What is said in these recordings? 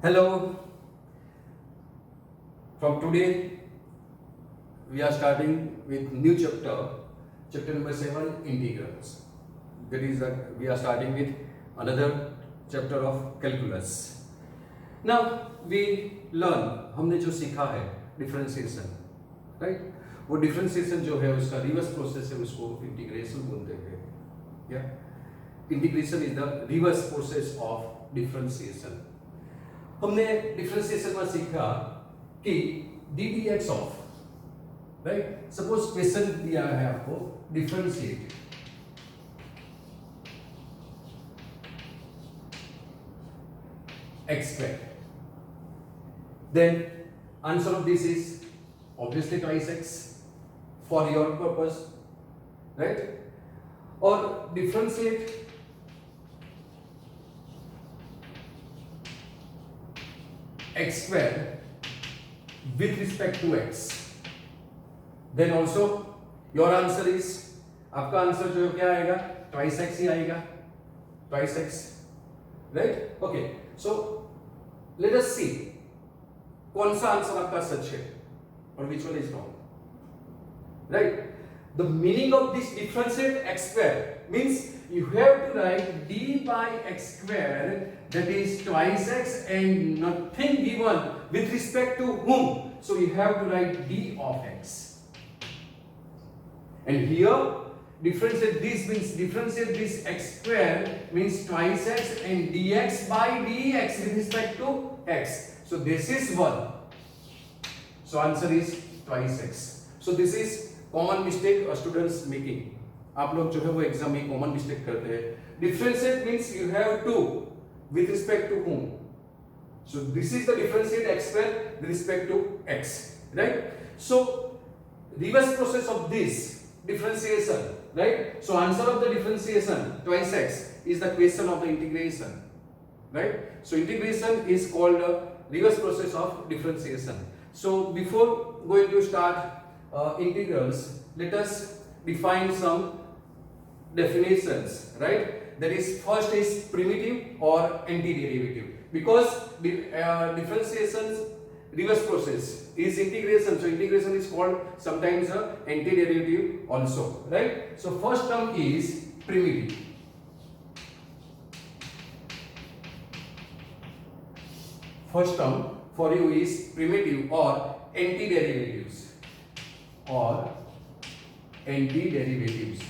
Hello. From today, we are starting with new chapter number 7, integrals. That is that we are starting with another chapter of calculus. Now we learn, हमने जो सीखा है differentiation, right? वो differentiation जो है उसका reverse process है, उसको इंटीग्रेशन बोलते हैं. या integration is the reverse process of differentiation. हमने डिफरेंशिएशन में सीखा कि D D x of, right? Suppose question दिया है आपको differentiate x square, then answer of this is obviously twice x for your purpose, right? Or differentiate x square with respect to x, then also your answer is, आपका answer जो क्या आएगा, twice x ही आएगा, twice x, right? Okay, so let us see कौन सा answer आपका सच है और which one is wrong, right? The meaning of this differentiate x square means you have to write d by x square, that is twice x, and nothing given with respect to whom, so you have to write d of x. And here differentiate this means differentiate this x square means twice x and dx by dx with respect to x. So this is 1. So answer is twice x. So this is common mistake students making. आप लोग जो है वो exam में common mistake करते हैं. Differentiate means you have to with respect to whom. So this is the differentiate x square with respect to x, right? So reverse process of this differentiation, right? So answer of the differentiation twice x is the question of the integration, right? So integration is called reverse process of differentiation. So before going to start integrals, let us define some definitions, right? That is, first is primitive or antiderivative, because the differentiation's reverse process is integration, so integration is called sometimes antiderivative also, right? So first term is primitive. First term for you is primitive or antiderivatives, or antiderivatives.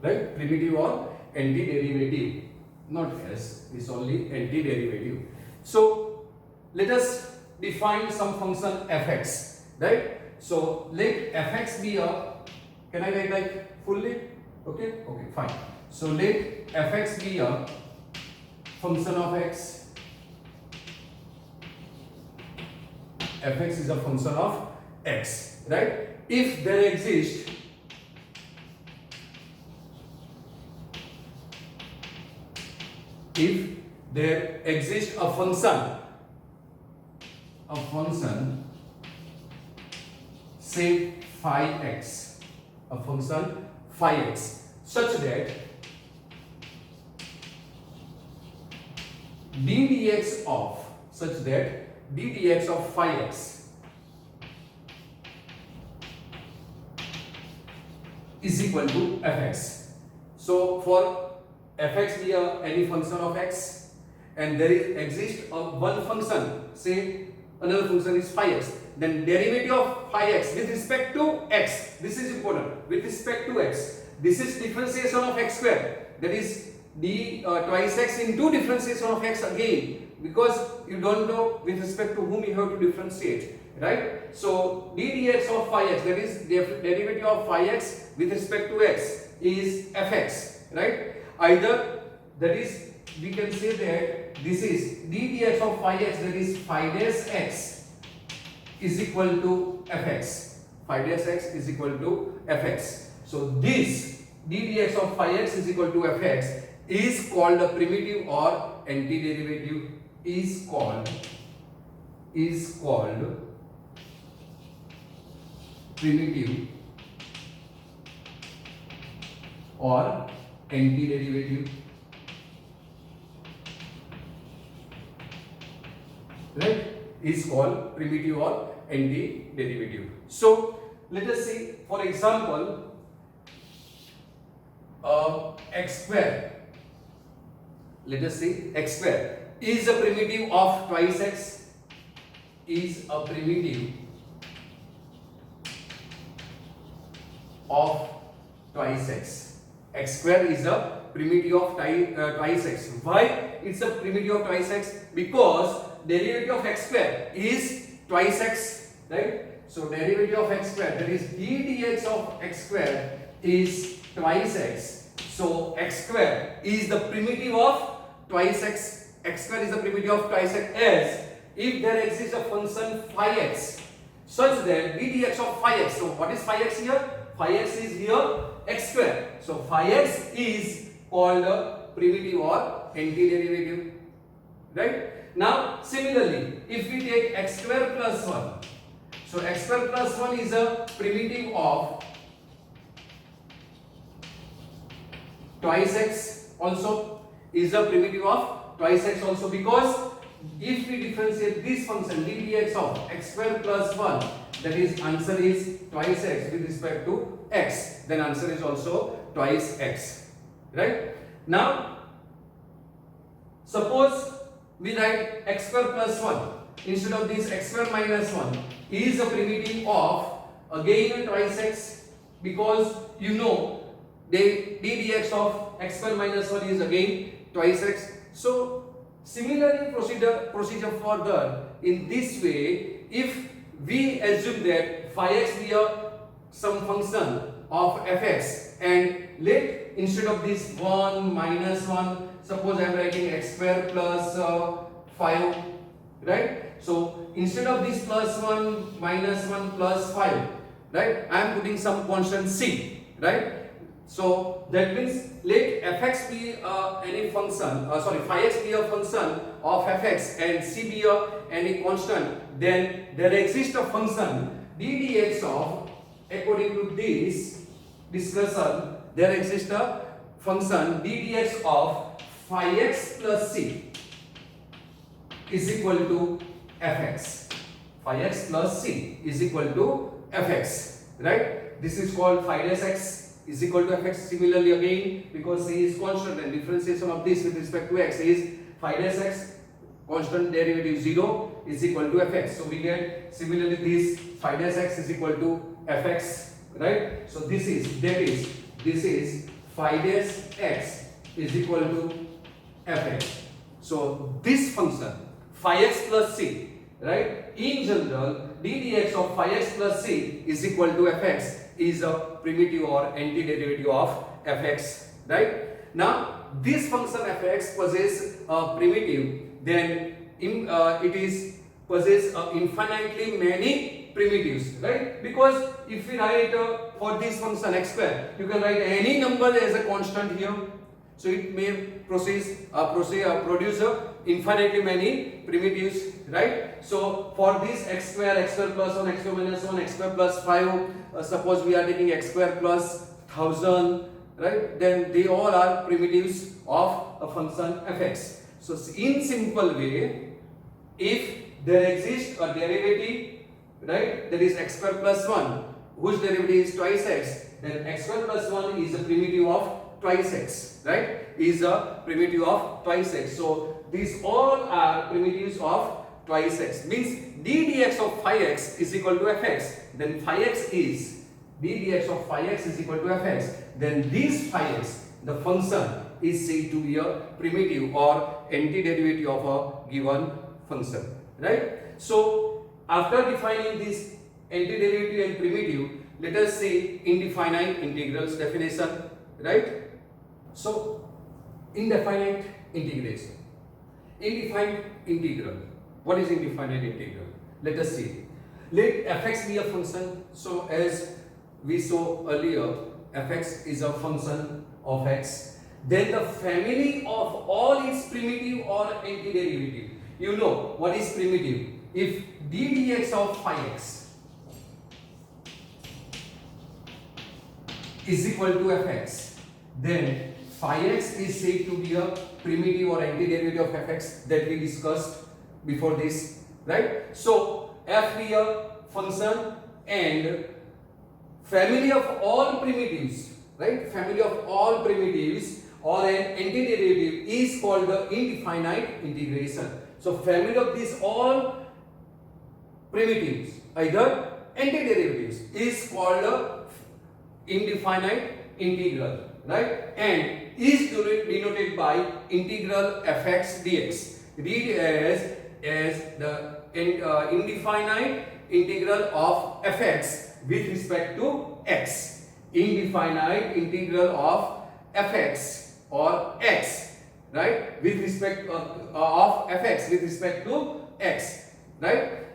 Right? Primitive or antiderivative, not s, is only antiderivative. So let us define some function fx, right? So let fx be a, can I write like fully? Okay, fine. So let fx be a function of x. Fx is a function of x, right? If there exists a function say phi x, a function phi x, such that d dx of phi x is equal to fx. So for fx be any function of x, and there exists one function, say another function is phi x, then derivative of phi x with respect to x, this is important, with respect to x, this is differentiation of x square, that is d twice x into differentiation of x again, because you don't know with respect to whom you have to differentiate, right? So d dx of phi x, that is derivative of phi x with respect to x, is fx, right? Either, that is, we can say that this is d dx of phi x, that is phi dash x is equal to fx. Phi dash x is equal to fx. So this d dx of phi x is equal to fx is called a primitive or antiderivative, is called primitive or antiderivative, right, is called primitive or antiderivative. So let us see, for example, x square. Let us see, x square is a primitive of twice x, is a primitive of twice x. X square is a primitive of twice x. Why it's a primitive of twice x? Because derivative of x square is twice x, right? So derivative of x square, that is d dx of x square is twice x. So x square is the primitive of twice x. X square is the primitive of twice x, as if there exists a function phi x such that d dx of phi x. So what is phi x here? Phi x is here x square. So phi x is called a primitive or antiderivative, right? Now similarly, if we take x square plus 1, so x square plus 1 is a primitive of twice x also, is a primitive of twice x also, because if we differentiate this function d dx of x square plus 1, that is answer is twice x with respect to x, then answer is also twice x, right? Now suppose we write x square plus 1 instead of this x square minus 1 is a primitive of again twice x, because you know the d dx of x square minus 1 is again twice x. So similarly procedure further in this way, if we assume that phi x be a some function of fx, and let instead of this 1 minus 1, suppose I am writing x square plus 5, right? So instead of this plus 1 minus 1 plus 5, right, I am putting some constant c, right? So that means let fx be any function, phi x be a function of fx and c be any constant, then there exists a function d dx of, according to this discussion, there exists a function d dx of phi x plus c is equal to fx. Phi x plus c is equal to fx, right? This is called phi dash x is equal to fx. Similarly again, because c is constant and differentiation of this with respect to x is phi dash x, constant derivative 0 is equal to fx. So we get similarly this phi dash x is equal to fx, right? So this is phi dash x is equal to fx. So this function phi x plus c, right, in general d dx of phi x plus c is equal to fx is a primitive or antiderivative of fx, right? Now this function fx possesses a primitive, then it is possess infinitely many primitives, right? Because if we write for this function x square, you can write any number as a constant here, so it may produce infinitely many primitives, right? So for this x square plus 1, x square minus 1, x square plus 5, suppose we are taking x square plus 1000, right? Then they all are primitives of a function fx. So in simple way, if there exists a derivative, right, that is x square plus 1, whose derivative is twice x, then x square plus 1 is a primitive of twice x, right? Is a primitive of twice x. So these all are primitives of twice x. Means d dx of phi x is equal to fx. Then phi x is d dx of phi x is equal to fx. Then this phi x, the function, is said to be a primitive or antiderivative of a given function, right? So after defining this antiderivative and primitive, let us see indefinite integrals definition, right? So indefinite integration. Indefinite integral. What is indefinite integral? Let us see. Let fx be a function. So as we saw earlier, fx is a function of x. Then the family of all its primitive or antiderivative. You know what is primitive? If d dx of phi x is equal to fx, then phi x is said to be a primitive or antiderivative of fx that we discussed before this, right? So f be a function and family of all primitives, right? Family of all primitives or an antiderivative is called the indefinite integration. So family of these all primitives, either antiderivatives, is called a indefinite integral, right? And is denoted by integral fx dx. Read as the indefinite integral of fx with respect to x. Indefinite integral of fx or x, right? With respect of fx with respect to x, right?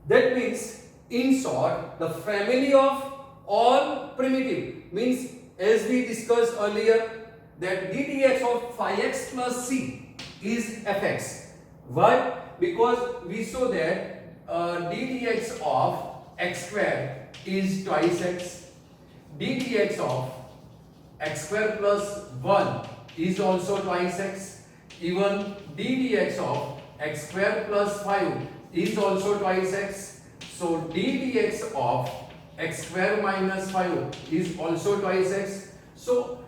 That means, in short, the family of all primitive means, as we discussed earlier, that d dx of phi x plus c is fx. Why? Because we saw that d dx of x square is twice x. D dx of x square plus 1 is also twice x. Even d dx of x square plus 5 is also twice x. So d dx of x square minus 5 is also twice x. So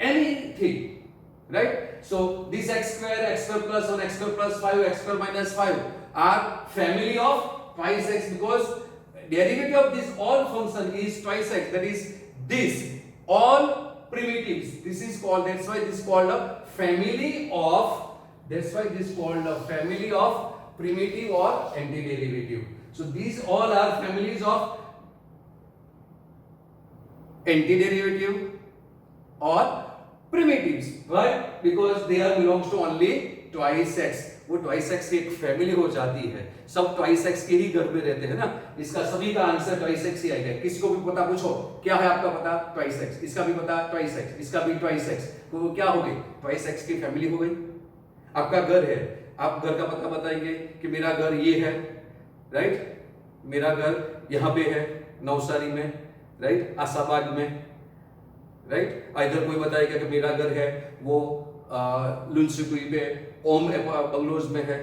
anything, right? So this x square plus 1, x square plus 5, x square minus 5 are family of twice x, because derivative of this all function is twice x. That is, this all primitives. This is called, that's why this is called a family of. That's why this is called a family of primitive or antiderivative. So these all are families of antiderivative or primitives. Why? Because they are belongs to only twice x. वो twice x की एक family हो जाती है, सब twice x के ही घर में रहते हैं ना, इसका सभी का आंसर twice x ही आएगा. किसको भी पता पूछो क्या है आपका पता, twice x, इसका भी पता twice x, इसका भी twice x, तो क्या हो गई, twice x की फैमिली हो गई. आपका घर है, आप घर का पता बताएंगे कि मेरा घर ये है, राइट? मेरा घर यहाँ पे है नवसारी में, राइट? आशाबाग में, राइट? इधर कोई बताएगा कि मेरा घर है वो लुनसुकुई पे ओम बंगलोज में है,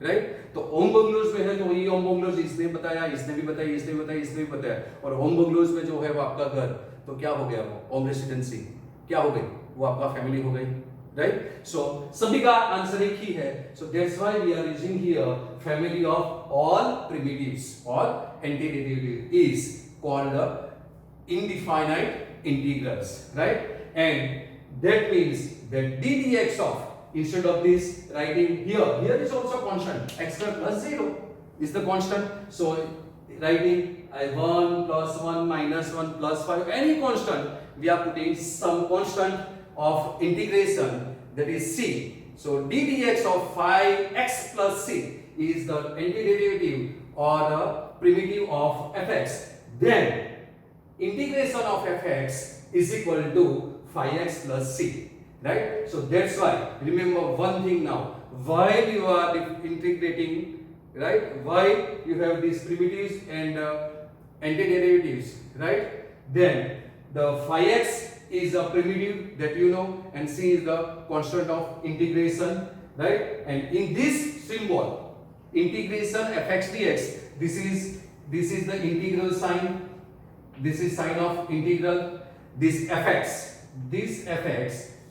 राइट? तो ओम बंगलोज में है तो ये ओम बंगलोज इसने बताया, इसने भी बताया, इसने भी बताया, इसने भी बताया, और ओम बंगलोज में जो है वो आपका घर, तो क्या हो गया, वो ओम रेसिडेंसी क्या हो गई, वो आपका फैमिली हो गई, राइट? सो सभी का आंसर एक ही है. So that's why we are using here family of all primitives और antiderivative is called indefinite integrals, right? And that means that d dx of, instead of this writing here is also constant, x square plus 0 is the constant. So writing 1 plus 1 minus 1 plus 5, any constant, we are putting some constant of integration, that is c. So d dx of 5x plus c is the antiderivative or the primitive of fx. Then integration of fx is equal to phi x plus c, right? So that's why, remember one thing now, while you are integrating, right, why you have these primitives and antiderivatives, right? Then the phi x is a primitive that you know, and c is the constant of integration, right? And in this symbol, integration fx dx, this is the integral sign. This is sign of integral. This fx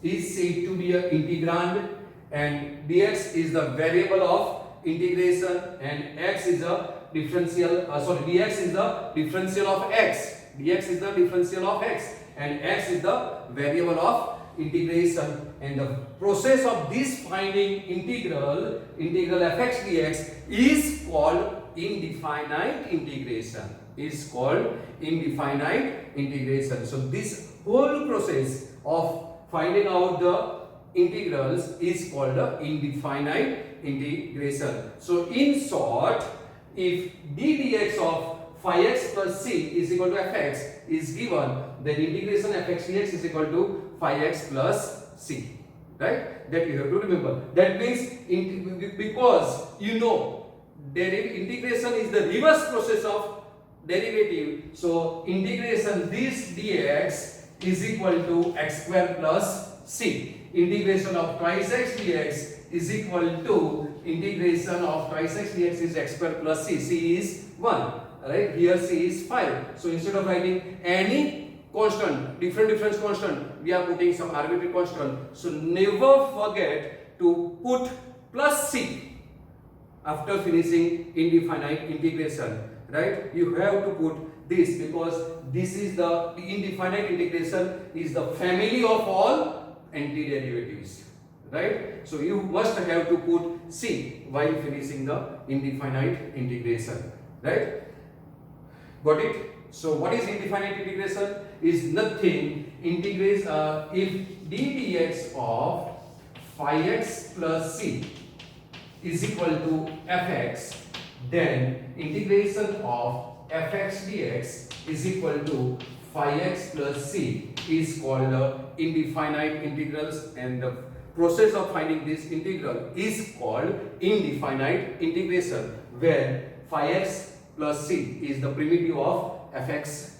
is said to be an integrand, and dx is the variable of integration, and x is a differential. Dx is the differential of x. Dx is the differential of x, and x is the variable of integration. And the process of this finding integral fx dx is called indefinite integration. Is called indefinite integration. So this whole process of finding out the integrals is called the indefinite integration. So in short, if d dx of phi x plus c is equal to fx is given, then integration fx dx is equal to phi x plus c, right? That you have to remember. That means because you know integration is the reverse process of derivative, so integration this dx is equal to x square plus c. Integration of twice x dx is equal to integration of twice x dx is x square plus c. C is 1. Right? Here c is 5. So instead of writing any constant, different constant, we are putting some arbitrary constant. So never forget to put plus c after finishing indefinite integration. Right? You have to put this because this is the indefinite integration is the family of all antiderivatives. Right? So you must have to put c while finishing the indefinite integration. Right? Got it? So what is indefinite integration? Is nothing. Integrate if d dx of phi x plus c is equal to fx, then integration of fx dx is equal to phi x plus c is called the indefinite integrals, and the process of finding this integral is called indefinite integration, where phi x plus c is the primitive of fx,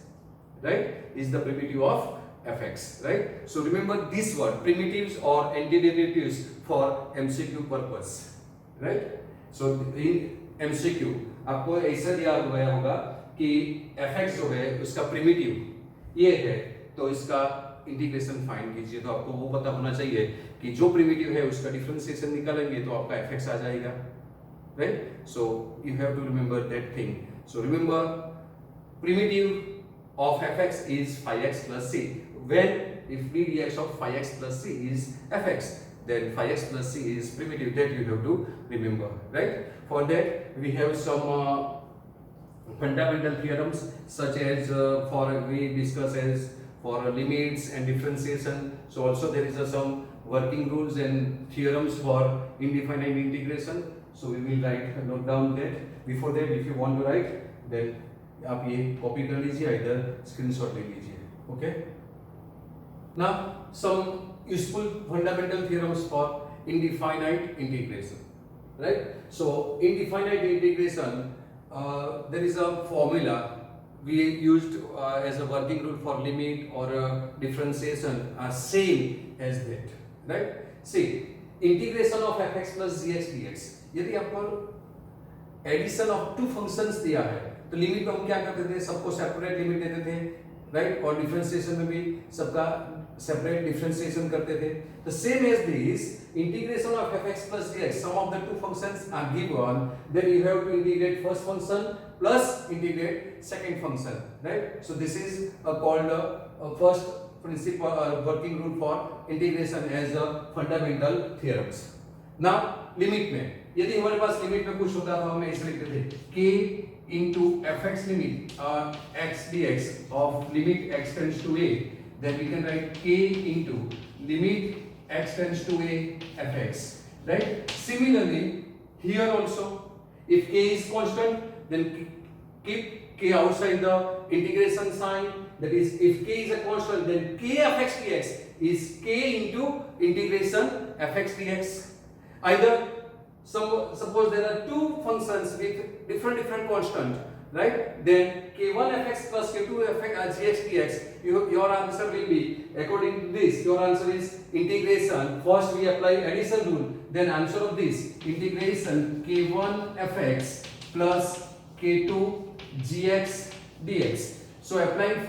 right? Is the primitive of fx, right? So remember this word, primitives or antiderivatives, for MCQ purpose, right? So in MCQ आपको ऐसा दिया गया होगा कि fx जो है उसका primitive ये है, तो इसका इंटीग्रेशन फाइंड कीजिए। तो आपको वो पता होना चाहिए कि जो प्रिमिटिव है उसका डिफरेंशिएशन निकालेंगे तो आपका fx आ जाएगा, right? So you have to remember that thing. So remember, primitive of fx is phi x plus c. When if d dx of phi x plus c is fx, then phi x plus c is primitive. That you have to remember, right? For that we have some fundamental theorems, such as for we discuss as for limits and differentiation. So also there is some working rules and theorems for indefinite integration. So we will note down that. Before that, if you want to write, then आप ये copy कर लीजिए, इधर screenshot ले लीजिए, okay? Now some useful fundamental theorems for indefinite integration, right? So indefinite integration, there is a formula we used as a working rule for limit or differentiation are same as that, right? See, integration of fx plus gx dx, यदि आपको addition of two functions दिया है तो limit में हम क्या करते थे, सबको सेपरेट लिमिट देते थे, राइट? और डिफरेंशिएशन में भी सबका सेपरेट डिफरेंशिएशन करते थे। तो same as this integration of fx plus dx, sum of the two functions are given, then you have to integrate first function plus integrate second function, right? So this is called first principle working rule for integration as a fundamental theorems. Now limit में यदि हमारे पास limit में कुछ होता तो हम ऐसे लिखते थे k into fx limit x dx of limit x tends to a, then we can write k into limit x tends to a fx, right? Similarly here also, if k is constant, then keep k outside the integration sign. That is, if k is a constant, then k fx dx is k into integration fx dx. Either suppose there are two functions with different constant, right? Then k1 fx plus k2 fx gx dx, your answer will be, according to this, your answer is integration. First we apply addition rule, then answer of this integration k1 fx plus k2 gx dx. So applying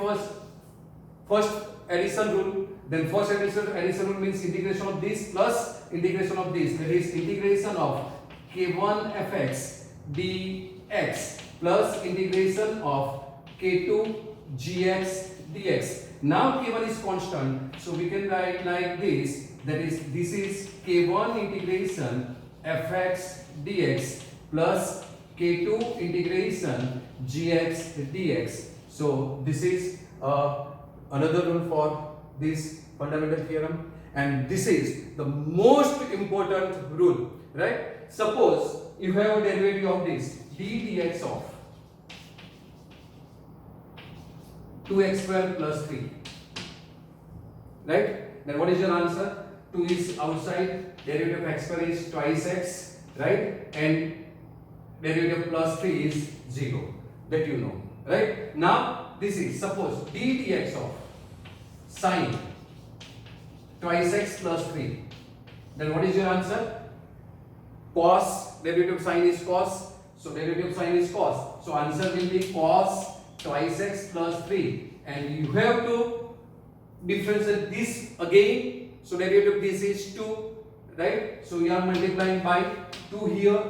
first addition rule, then first addition rule means integration of this plus integration of this, that is integration of k1 fx dx plus integration of k2 gx dx. Now k1 is constant, so we can write like this, that is, this is k1 integration fx dx plus k2 integration gx dx. So this is another rule for this fundamental theorem, and this is the most important rule, right? Suppose you have a derivative of this d dx of 2x square plus 3, right? Then what is your answer? 2 is outside, derivative of x square is twice x, right? And derivative plus 3 is 0, that you know, right? Now this is, suppose d dx of, sine twice x plus 3. Then what is your answer? Cos, derivative of sine is cos. So derivative of sine is cos. So answer will be cos twice x plus 3. And you have to differentiate this again. So derivative of this is 2, right? So we are multiplying by 2 here.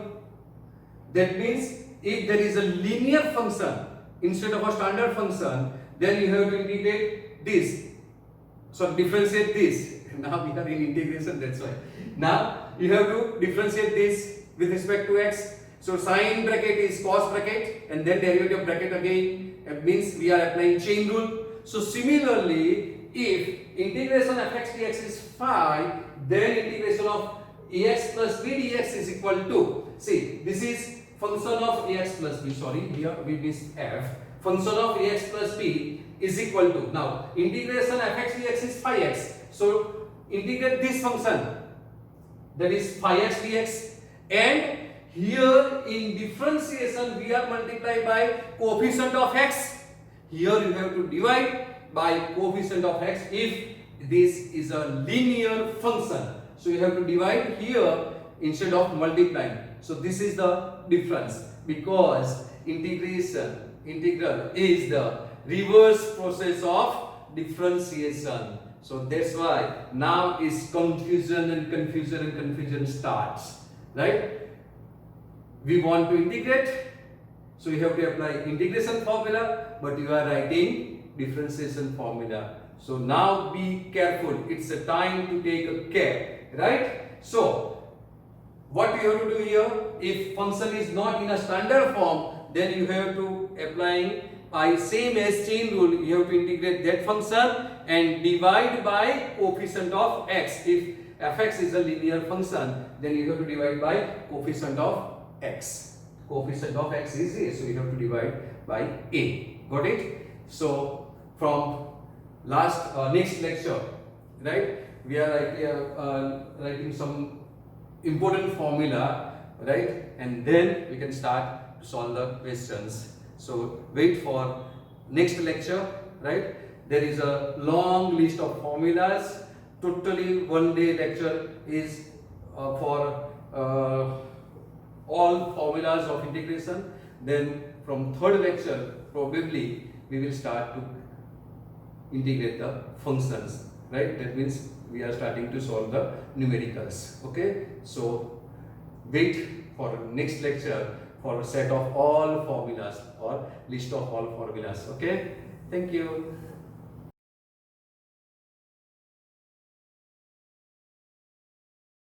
That means if there is a linear function instead of a standard function, then you have to integrate this. So differentiate this. Now we are in integration, that's why. Now you have to differentiate this with respect to x. So sine bracket is cos bracket and then derivative bracket again. It means we are applying chain rule. So similarly, if integration of x dx is phi, then integration of ax plus b dx is equal to, see, this is function of ax plus b, sorry, here we missed f. Function of ax plus b is equal to, now integration of x dx is phi x. So integrate this function, that is phi x dx, and here in differentiation we are multiplied by coefficient of x. Here you have to divide by coefficient of x if this is a linear function. So you have to divide here instead of multiplying. So this is the difference, because integral is the reverse process of differentiation. So that's why now is confusion starts, right? We want to integrate, so you have to apply integration formula, but you are writing differentiation formula. So now be careful, it's a time to take a care, right? So what you have to do here, if function is not in a standard form, then you have to applying by same as chain rule, you have to integrate that function and divide by coefficient of x. If fx is a linear function, then you have to divide by coefficient of x. Coefficient of x is a, so you have to divide by a. Got it? So from next lecture, right, we are writing some important formula, right, and then we can start to solve the questions. So wait for next lecture, right? There is a long list of formulas. Totally one day lecture is for all formulas of integration. Then from third lecture probably we will start to integrate the functions, right? That means we are starting to solve the numericals. Okay, so wait for next lecture for a set of all formulas or list of all formulas. Okay, thank you.